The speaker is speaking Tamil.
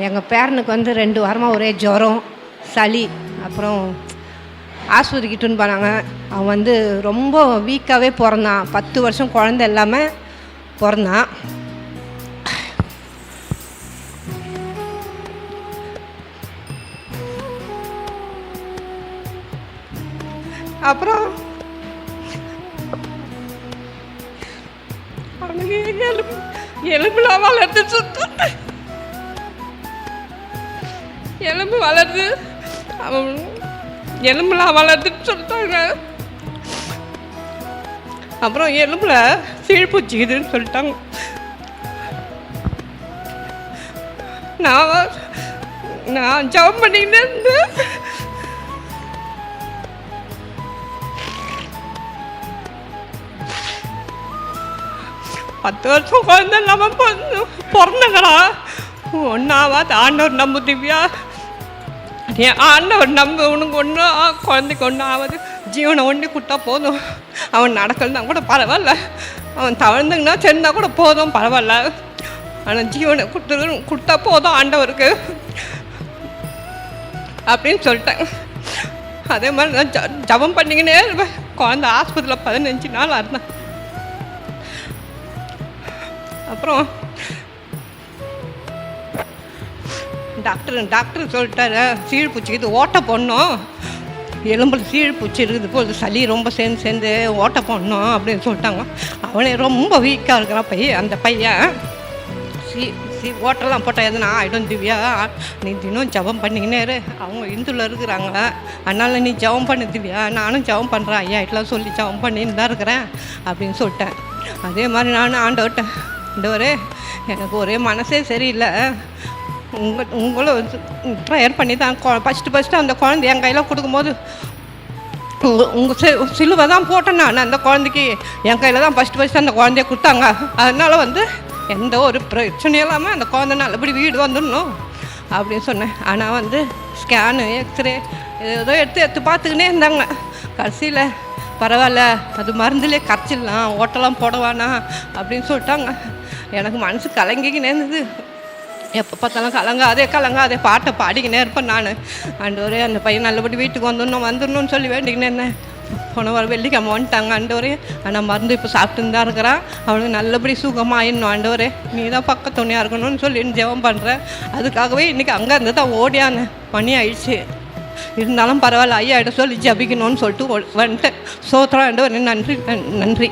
எங்கள் பேரனுக்கு வந்து 2 வாரமாக ஒரே ஜுரம், சளி. அப்புறம் ஆஸ்பத்திரிக்கிட்டுன்னு போனாங்க. அவன் வந்து ரொம்ப வீக்காகவே பிறந்தான். 10 வருஷம் குழந்தை இல்லாமல் பிறந்தான். அப்புறம் அவனுக்கு எலும்புலாம் வளர்ந்து சுத்தம் எலும்பு வளருது, அவன் எலும்புலாம் வளருதுன்னு சொல்லிட்டாங்க. அப்புறம் எலும்புல சீழ்பூச்சிக்குதுன்னு சொல்லிட்டாங்க. நான் ஜபம் பண்ணிக்கிட்டே இருந்தேன். பத்து வருஷம் குழந்தை இல்லாமல் பிறந்தங்களா ஒன்றாவது ஆண்டவர் நம்பு திவ்யா, ஆண்டவர் நம்பு, உனக்கு ஒன்றும் குழந்தைக்கு ஒன்றும் ஆகாது, ஜீவனை ஒண்டி கொடுத்தா போதும். அவன் நடக்கலன்னா கூட பரவாயில்ல, அவன் தவழ்ந்துங்கன்னா சேர்ந்தா கூட போதும் பரவாயில்ல, ஆனால் ஜீவனை கொடுத்தா போதும் ஆண்டவருக்கு அப்படின்னு சொல்லிட்டேன். அதே மாதிரி நான் ஜபம் பண்ணிக்கினே இருப்பேன். குழந்தை ஆஸ்பத்திரியில் 15 நாள் இருந்தேன். அப்புறம் டாக்டர் சொல்லிட்டாரு, சீழ்பூச்சி இது ஓட்டை போடணும், எலும்பில் சீழ்பூச்சி இருக்குது போது, சளி ரொம்ப சேர்ந்து ஓட்டை போடணும் அப்படின்னு சொல்லிட்டாங்க. அவனே ரொம்ப வீக்காக இருக்கிறான் அந்த பையன். ஓட்டெல்லாம் போட்டால் எதுனா ஆகிடும் திவ்யா, நீ தினம் ஜபம் பண்ணிக்கினே இரு, அவங்க இந்துவில் இருக்கிறாங்க, அதனால் நீ ஜபம் பண்ணு திவ்யா, நானும் ஜபம் பண்ணுறேன், ஐயா இதெல்லாம் சொல்லி ஜபம் பண்ணின்னு தான் இருக்கிறேன் அப்படின்னு சொல்லிட்டேன். அதே மாதிரி நானும் ஆண்டவரே எனக்கு ஒரே மனசே சரியில்லை, உங்களை ப்ரேயர் பண்ணி தான் ஃபஸ்ட்டு அந்த குழந்தை என் கையில் கொடுக்கும்போது உங்கள் சிலுவை தான் போட்டேன். நான் அந்த குழந்தைக்கு என் கையில் தான் ஃபஸ்ட்டு அந்த குழந்தைய கொடுத்தாங்க. அதனால் வந்து எந்த ஒரு பிரச்சனையும் இல்லாமல் அந்த குழந்தை நல்லபடி வீடு வந்துடணும் அப்படின்னு சொன்னேன். ஆனால் வந்து ஸ்கேனு எக்ஸ்ரே ஏதோ எடுத்து பார்த்துக்கினே இருந்தாங்க. கடைசியில் பரவாயில்ல, அது மருந்துலேயே கரைச்சிடலாம், ஓட்டெல்லாம் போட வேணாம் அப்படின்னு சொல்லிட்டாங்க. எனக்கு மனசு கலங்கிக்கினே இருந்தது. எப்போ பார்த்தாலும் கலங்காதே பாட்டை பாடிக்கினே இருப்பேன் நான். ஆண்டவரே அந்த பையன் நல்லபடி வீட்டுக்கு வந்துடணும்னு சொல்லி வேண்டிக்கினே இருந்தேன். போன வாரம் வெள்ளிக்கிழமை வந்துட்டாங்க ஆண்டவரே, ஆனால் மருந்து இப்போ சாப்பிட்டுன்னு தான் இருக்கிறான், அவனுக்கு நல்லபடி சுகமாயிடணும் ஆண்டவரே, நீ தான் பக்கத்துணையாக இருக்கணும்னு சொல்லி ஜெபம் பண்ணுறேன். அதுக்காகவே இன்றைக்கி அங்கே இருந்து தான் ஓடியானேன். மணி ஆயிடுச்சு, இருந்தாலும் பரவாயில்ல ஐயா இடம் சொல்லி ஜபிக்கணும்னு சொல்லிட்டு வந்துட்டேன். சோத்திரம் ஆண்டவரே, நன்றி.